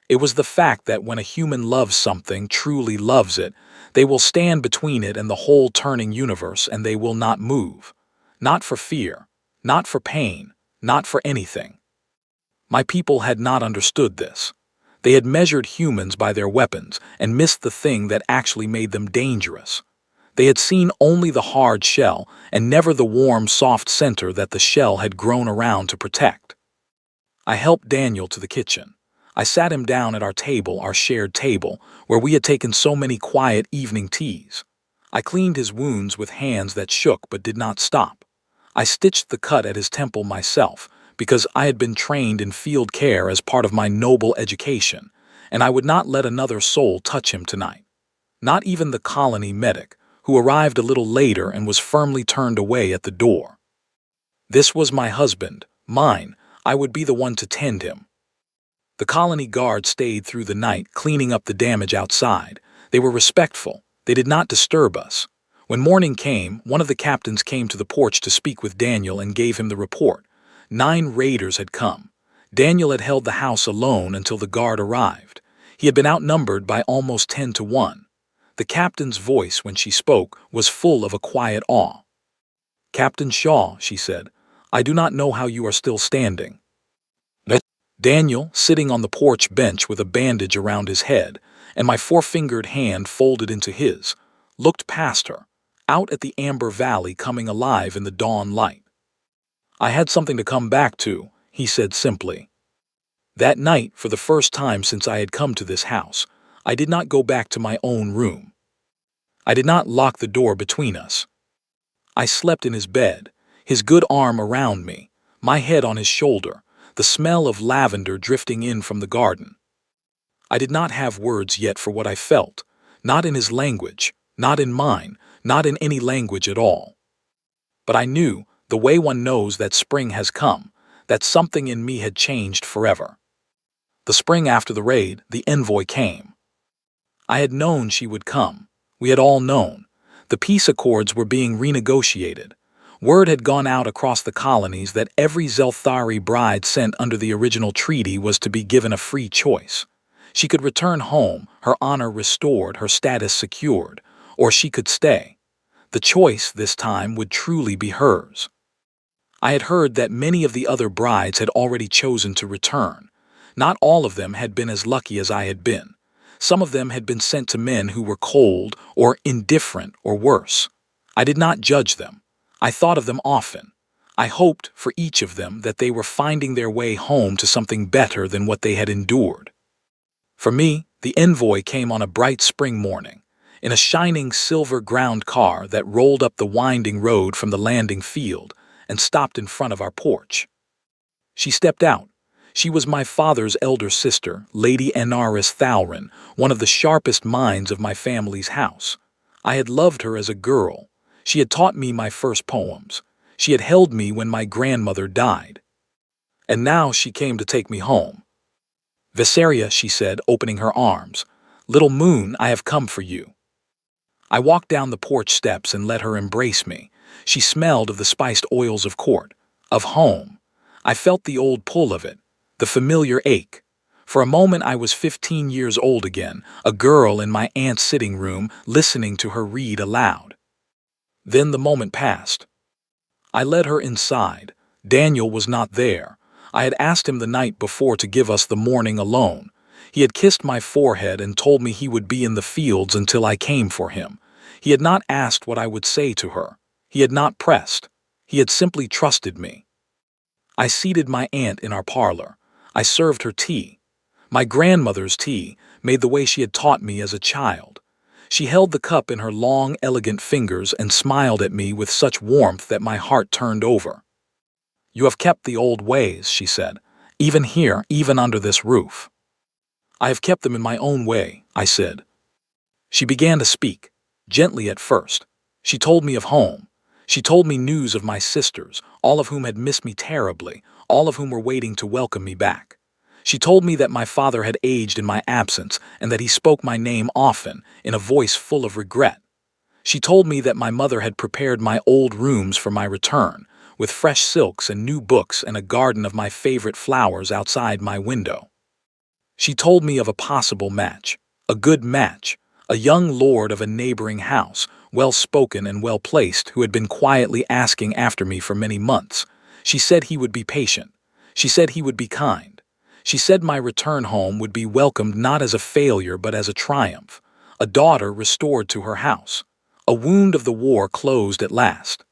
It was the fact that when a human loves something, truly loves it, they will stand between it and the whole turning universe, and they will not move. Not for fear, not for pain, not for anything. My people had not understood this. They had measured humans by their weapons and missed the thing that actually made them dangerous. They had seen only the hard shell and never the warm, soft center that the shell had grown around to protect. I helped Daniel to the kitchen. I sat him down at our table, our shared table, where we had taken so many quiet evening teas. I cleaned his wounds with hands that shook but did not stop. I stitched the cut at his temple myself, because I had been trained in field care as part of my noble education, and I would not let another soul touch him tonight. Not even the colony medic, who arrived a little later and was firmly turned away at the door. This was my husband, mine. I would be the one to tend him. The colony guard stayed through the night, cleaning up the damage outside. They were respectful. They did not disturb us. When morning came, one of the captains came to the porch to speak with Daniel and gave him the report. 9 raiders had come. Daniel had held the house alone until the guard arrived. He had been outnumbered by almost 10 to 1. The captain's voice, when she spoke, was full of a quiet awe. "Captain Shaw," she said, "I do not know how you are still standing." Daniel, sitting on the porch bench with a bandage around his head and my 4-fingered hand folded into his, looked past her, out at the amber valley coming alive in the dawn light. "I had something to come back to," he said simply. That night, for the first time since I had come to this house, I did not go back to my own room. I did not lock the door between us. I slept in his bed, his good arm around me, my head on his shoulder, the smell of lavender drifting in from the garden. I did not have words yet for what I felt, not in his language, not in mine, not in any language at all. But I knew, the way one knows that spring has come, that something in me had changed forever. The spring after the raid, the envoy came. I had known she would come. We had all known. The peace accords were being renegotiated. Word had gone out across the colonies that every Zelthari bride sent under the original treaty was to be given a free choice. She could return home, her honor restored, her status secured, or she could stay. The choice this time would truly be hers. I had heard that many of the other brides had already chosen to return. Not all of them had been as lucky as I had been. Some of them had been sent to men who were cold or indifferent or worse. I did not judge them. I thought of them often. I hoped for each of them that they were finding their way home to something better than what they had endured. For me, the envoy came on a bright spring morning, in a shining silver ground car that rolled up the winding road from the landing field and stopped in front of our porch. She stepped out. She was my father's elder sister, Lady Anaris Thalrin, one of the sharpest minds of my family's house. I had loved her as a girl. She had taught me my first poems. She had held me when my grandmother died. And now she came to take me home. Viseria, she said, opening her arms. Little moon, I have come for you. I walked down the porch steps and let her embrace me. She smelled of the spiced oils of court, of home. I felt the old pull of it, the familiar ache. For a moment I was 15 years old again, a girl in my aunt's sitting room listening to her read aloud. Then the moment passed. I led her inside. Daniel was not there. I had asked him the night before to give us the morning alone. He had kissed my forehead and told me he would be in the fields until I came for him. He had not asked what I would say to her. He had not pressed. He had simply trusted me. I seated my aunt in our parlor. I served her tea. My grandmother's tea, made the way she had taught me as a child. She held the cup in her long, elegant fingers and smiled at me with such warmth that my heart turned over. You have kept the old ways, she said, even here, even under this roof. I have kept them in my own way, I said. She began to speak, gently at first. She told me of home. She told me news of my sisters, all of whom had missed me terribly, all of whom were waiting to welcome me back. She told me that my father had aged in my absence and that he spoke my name often, in a voice full of regret. She told me that my mother had prepared my old rooms for my return, with fresh silks and new books and a garden of my favorite flowers outside my window. She told me of a possible match, a good match, a young lord of a neighboring house, well-spoken and well-placed, who had been quietly asking after me for many months. She said he would be patient. She said he would be kind. She said my return home would be welcomed not as a failure but as a triumph, a daughter restored to her house, a wound of the war closed at last.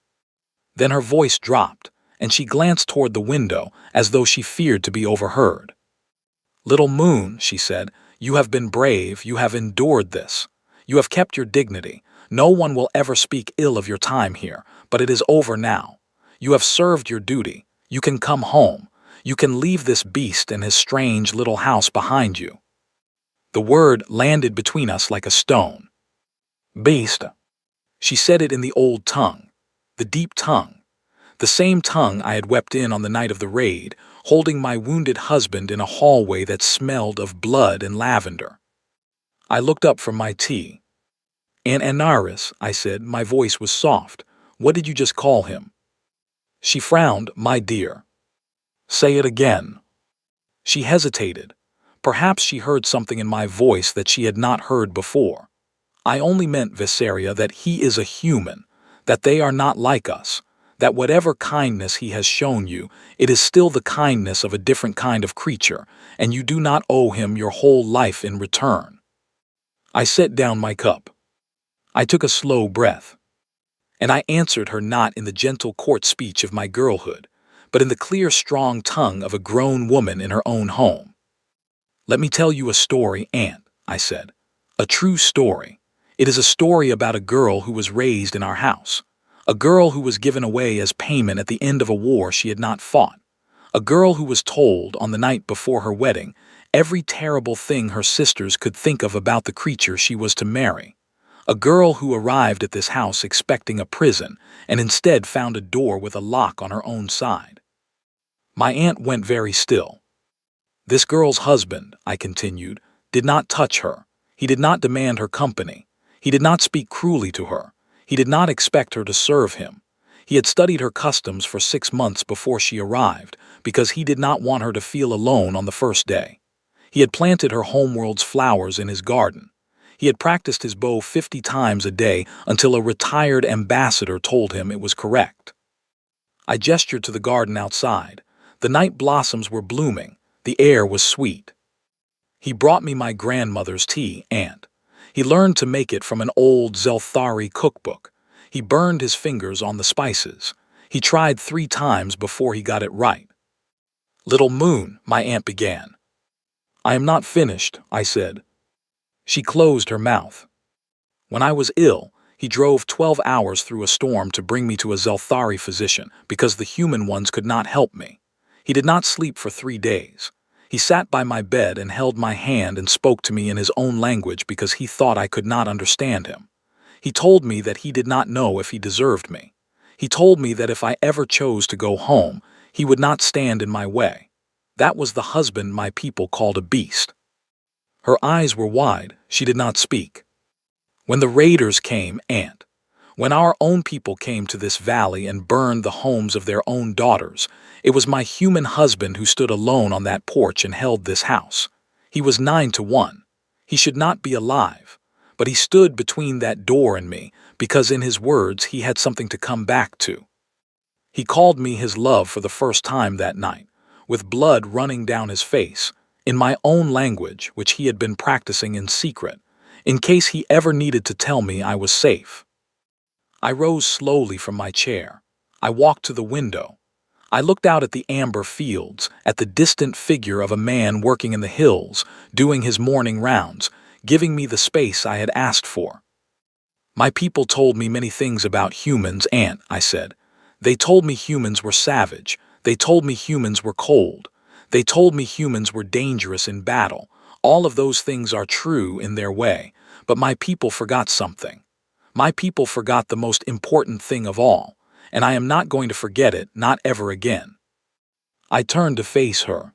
Then her voice dropped, and she glanced toward the window as though she feared to be overheard. Little moon, she said, you have been brave, you have endured this. You have kept your dignity. No one will ever speak ill of your time here, but it is over now. You have served your duty. You can come home. You can leave this beast and his strange little house behind you. The word landed between us like a stone. Beast. She said it in the old tongue, the deep tongue, the same tongue I had wept in on the night of the raid, holding my wounded husband in a hallway that smelled of blood and lavender. I looked up from my tea. Aunt Anaris, I said, my voice was soft. What did you just call him? She frowned, my dear. Say it again. She hesitated. Perhaps she heard something in my voice that she had not heard before. I only meant, Viseria, that he is a human, that they are not like us, that whatever kindness he has shown you, it is still the kindness of a different kind of creature, and you do not owe him your whole life in return. I set down my cup. I took a slow breath. And I answered her not in the gentle court speech of my girlhood, but in the clear, strong tongue of a grown woman in her own home. Let me tell you a story, Aunt, I said. A true story. It is a story about a girl who was raised in our house. A girl who was given away as payment at the end of a war she had not fought. A girl who was told, on the night before her wedding, every terrible thing her sisters could think of about the creature she was to marry. A girl who arrived at this house expecting a prison and instead found a door with a lock on her own side. My aunt went very still. This girl's husband, I continued, did not touch her. He did not demand her company. He did not speak cruelly to her. He did not expect her to serve him. He had studied her customs for 6 months before she arrived, because he did not want her to feel alone on the first day. He had planted her homeworld's flowers in his garden. He had practiced his bow 50 times a day until a retired ambassador told him it was correct. I gestured to the garden outside. The night blossoms were blooming. The air was sweet. He brought me my grandmother's tea, and he learned to make it from an old Zelthari cookbook. He burned his fingers on the spices. He tried 3 times before he got it right. "Little Moon," my aunt began. "I am not finished," I said. She closed her mouth. "When I was ill, he drove 12 hours through a storm to bring me to a Zelthari physician because the human ones could not help me. He did not sleep for 3 days. He sat by my bed and held my hand and spoke to me in his own language because he thought I could not understand him. He told me that he did not know if he deserved me. He told me that if I ever chose to go home, he would not stand in my way. That was the husband my people called a beast." Her eyes were wide. She did not speak. "When the raiders came, Aunt, when our own people came to this valley and burned the homes of their own daughters, it was my human husband who stood alone on that porch and held this house. He was 9-1. He should not be alive, but he stood between that door and me because in his words he had something to come back to. He called me his love for the first time that night, with blood running down his face, in my own language which he had been practicing in secret, in case he ever needed to tell me I was safe. I rose slowly from my chair. I walked to the window. I looked out at the amber fields, at the distant figure of a man working in the hills, doing his morning rounds, giving me the space I had asked for. "My people told me many things about humans, Aunt," I said. "They told me humans were savage. They told me humans were cold. They told me humans were dangerous in battle. All of those things are true in their way, but my people forgot something. My people forgot the most important thing of all, and I am not going to forget it, not ever again." I turned to face her.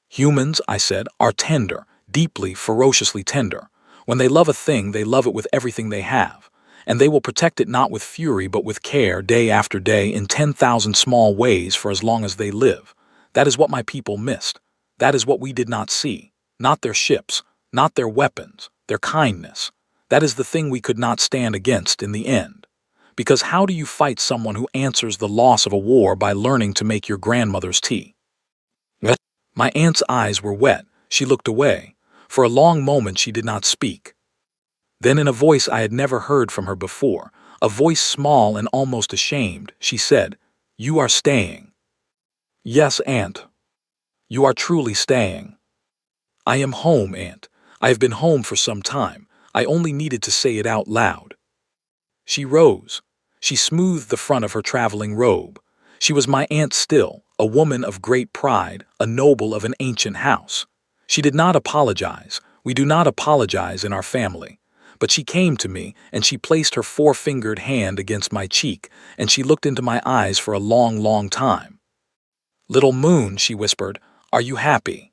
"Humans," I said, "are tender, deeply, ferociously tender. When they love a thing, they love it with everything they have, and they will protect it not with fury but with care day after day in 10,000 small ways for as long as they live. That is what my people missed. That is what we did not see. Not their ships, not their weapons, their kindness. That is the thing we could not stand against in the end. Because how do you fight someone who answers the loss of a war by learning to make your grandmother's tea?" My aunt's eyes were wet. She looked away. For a long moment she did not speak. Then in a voice I had never heard from her before, a voice small and almost ashamed, she said, "You are staying." "Yes, Aunt. You are truly staying." "I am home, Aunt. I have been home for some time. I only needed to say it out loud." She rose. She smoothed the front of her traveling robe. She was my aunt still, a woman of great pride, a noble of an ancient house. She did not apologize. We do not apologize in our family. But she came to me, and she placed her 4-fingered hand against my cheek, and she looked into my eyes for a long, long time. "Little Moon," she whispered, "are you happy?"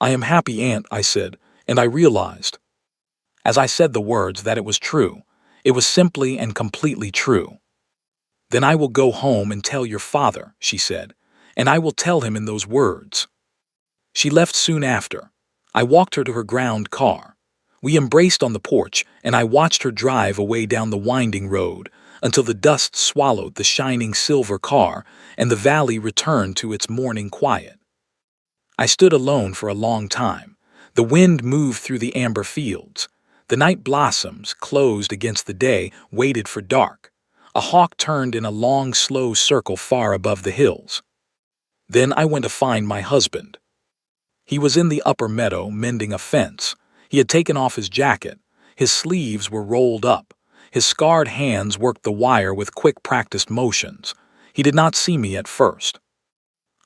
"I am happy, Aunt," I said, and I realized, as I said the words, that it was true. It was simply and completely true. "Then I will go home and tell your father," she said, "and I will tell him in those words." She left soon after. I walked her to her ground car. We embraced on the porch, and I watched her drive away down the winding road until the dust swallowed the shining silver car and the valley returned to its morning quiet. I stood alone for a long time. The wind moved through the amber fields. The night blossoms, closed against the day, waited for dark. A hawk turned in a long, slow circle far above the hills. Then I went to find my husband. He was in the upper meadow mending a fence. He had taken off his jacket. His sleeves were rolled up. His scarred hands worked the wire with quick, practiced motions. He did not see me at first.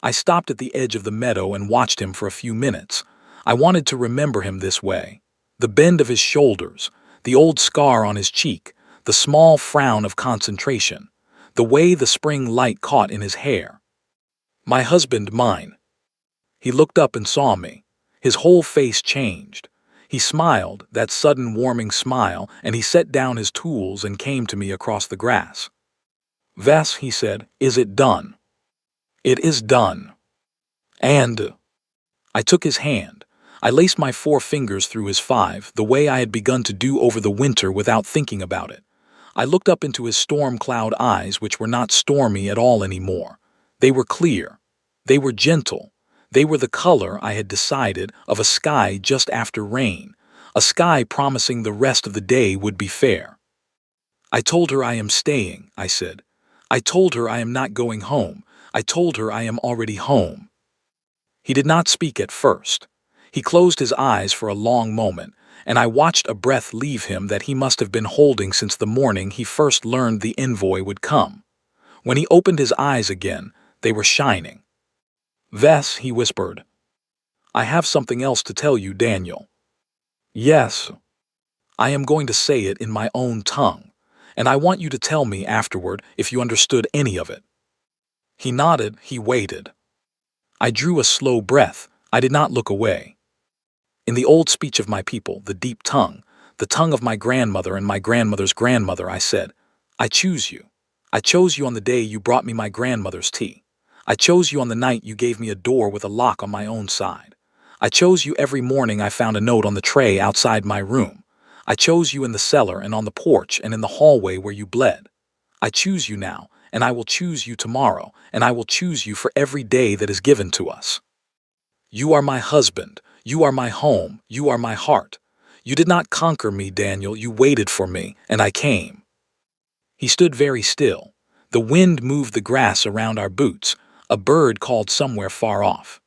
I stopped at the edge of the meadow and watched him for a few minutes. I wanted to remember him this way. The bend of his shoulders, the old scar on his cheek, the small frown of concentration, the way the spring light caught in his hair. "My husband, mine." He looked up and saw me. His whole face changed. He smiled, that sudden warming smile, and he set down his tools and came to me across the grass. "Vess," he said, "is it done?" "It is done." And I took his hand. I laced my 4 fingers through his 5, the way I had begun to do over the winter without thinking about it. I looked up into his storm cloud eyes, which were not stormy at all anymore. They were clear. They were gentle. They were the color, I had decided, of a sky just after rain, a sky promising the rest of the day would be fair. "I told her I am staying," I said. "I told her I am not going home. I told her I am already home." He did not speak at first. He closed his eyes for a long moment, and I watched a breath leave him that he must have been holding since the morning he first learned the envoy would come. When he opened his eyes again, they were shining. "Vess," he whispered, "I have something else to tell you, Daniel." "Yes." "I am going to say it in my own tongue, and I want you to tell me afterward if you understood any of it." He nodded. He waited. I drew a slow breath. I did not look away. "In the old speech of my people, the deep tongue, the tongue of my grandmother and my grandmother's grandmother," I said, "I choose you. I chose you on the day you brought me my grandmother's tea. I chose you on the night you gave me a door with a lock on my own side. I chose you every morning I found a note on the tray outside my room. I chose you in the cellar and on the porch and in the hallway where you bled. I choose you now, and I will choose you tomorrow, and I will choose you for every day that is given to us. You are my husband. You are my home. You are my heart. You did not conquer me, Daniel. You waited for me, and I came." He stood very still. The wind moved the grass around our boots. A bird called somewhere far off.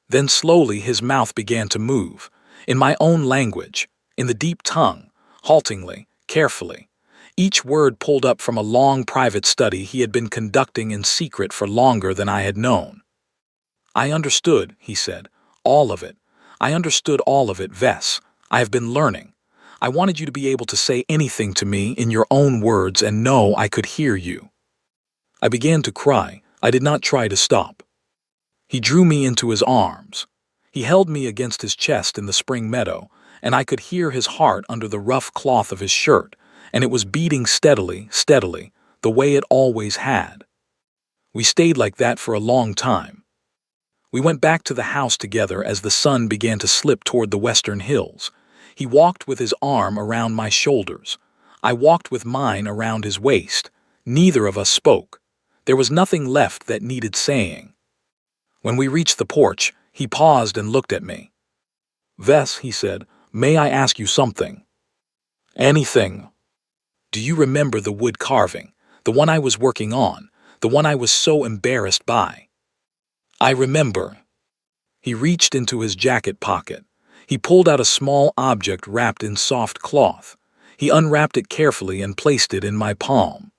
Then slowly his mouth began to move, in my own language, in the deep tongue, haltingly, carefully. Each word pulled up from a long private study he had been conducting in secret for longer than I had known. "I understood," he said, "all of it. I understood all of it, Vess. I have been learning. I wanted you to be able to say anything to me in your own words and know I could hear you." I began to cry. I did not try to stop. He drew me into his arms. He held me against his chest in the spring meadow, and I could hear his heart under the rough cloth of his shirt, and it was beating steadily, steadily, the way it always had. We stayed like that for a long time. We went back to the house together as the sun began to slip toward the western hills. He walked with his arm around my shoulders. I walked with mine around his waist. Neither of us spoke. There was nothing left that needed saying. When we reached the porch, he paused and looked at me. "Vess," he said, "may I ask you something?" "Anything." "Do you remember the wood carving, the one I was working on, the one I was so embarrassed by?" "I remember." He reached into his jacket pocket. He pulled out a small object wrapped in soft cloth. He unwrapped it carefully and placed it in my palm.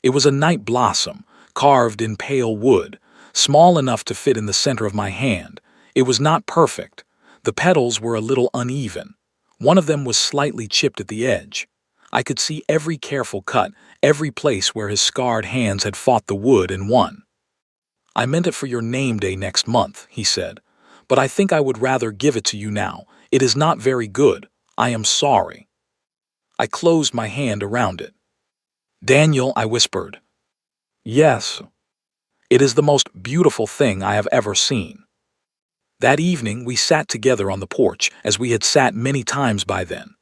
It was a night blossom, carved in pale wood, small enough to fit in the center of my hand. It was not perfect. The petals were a little uneven. One of them was slightly chipped at the edge. I could see every careful cut, every place where his scarred hands had fought the wood and won. "I meant it for your name day next month," he said, "but I think I would rather give it to you now. It is not very good. I am sorry." I closed my hand around it. "Daniel," I whispered. "Yes." "It is the most beautiful thing I have ever seen." That evening we sat together on the porch, as we had sat many times by then.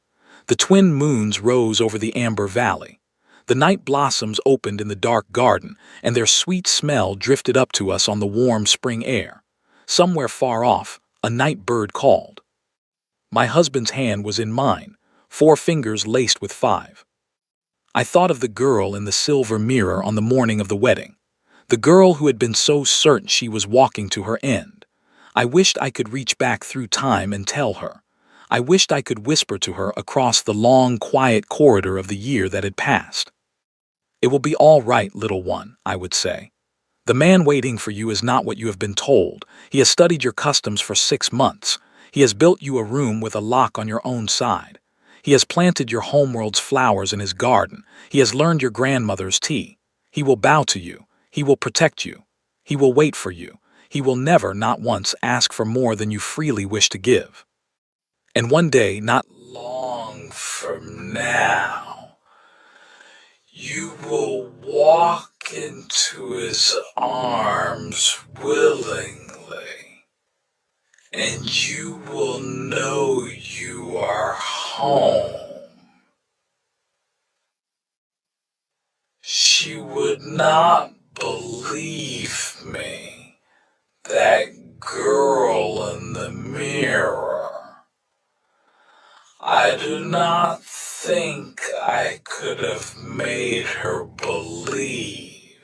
The twin moons rose over the amber valley. The night blossoms opened in the dark garden, and their sweet smell drifted up to us on the warm spring air. Somewhere far off, a night bird called. My husband's hand was in mine, 4 fingers laced with 5. I thought of the girl in the silver mirror on the morning of the wedding. The girl who had been so certain she was walking to her end. I wished I could reach back through time and tell her. I wished I could whisper to her across the long, quiet corridor of the year that had passed. "It will be all right, little one," I would say. "The man waiting for you is not what you have been told. He has studied your customs for 6 months. He has built you a room with a lock on your own side. He has planted your homeworld's flowers in his garden. He has learned your grandmother's tea. He will bow to you. He will protect you. He will wait for you. He will never, not once, ask for more than you freely wish to give. And one day, not long from now, You will walk into his arms willingly, and you will know you are home. She would not believe me, that girl in the mirror. I do not think I could have made her believe,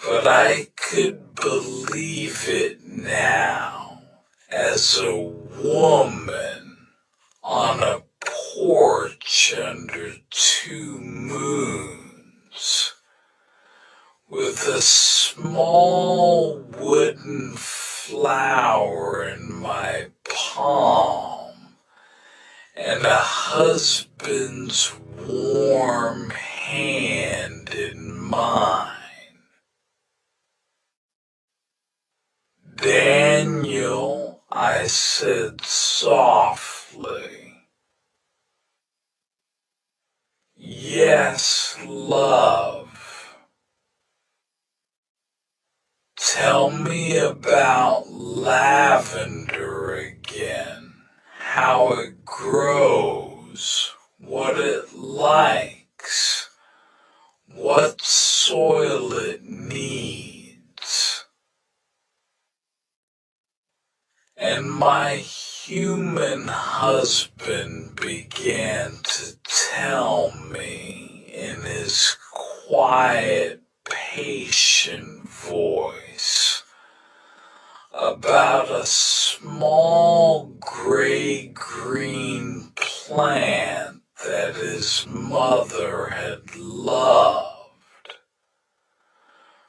but I could believe it now as a woman on a porch under 2 moons with a small wooden flower in my palm and a husband's warm hand in mine. Daniel, I said softly. Yes, love. Tell me about lavender again, how it grows, what it likes, what soil it needs. And my human husband began to tell me in his quiet, patient voice about a small gray-green plant that his mother had loved.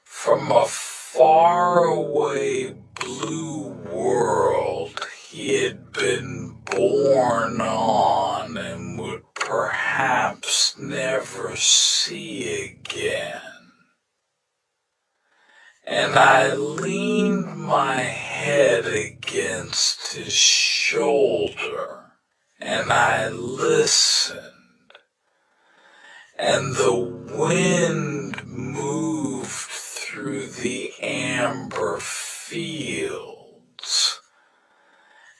From a faraway blue world he had been born on and would perhaps never see again. And I leaned my head against his shoulder, and I listened, and the wind moved through the amber fields,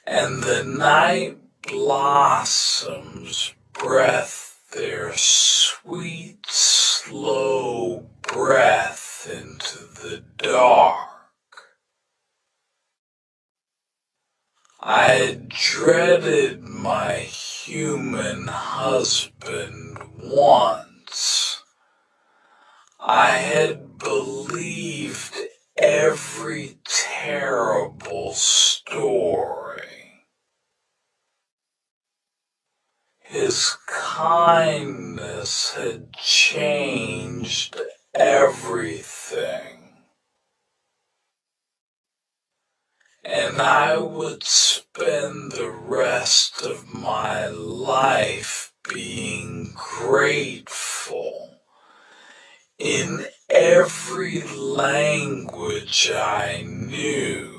and the night blossoms breathed their sweet, slow breath into the dark. I had dreaded my human husband once. I had believed every terrible story. His kindness had changed everything. And I would spend the rest of my life being grateful in every language I knew.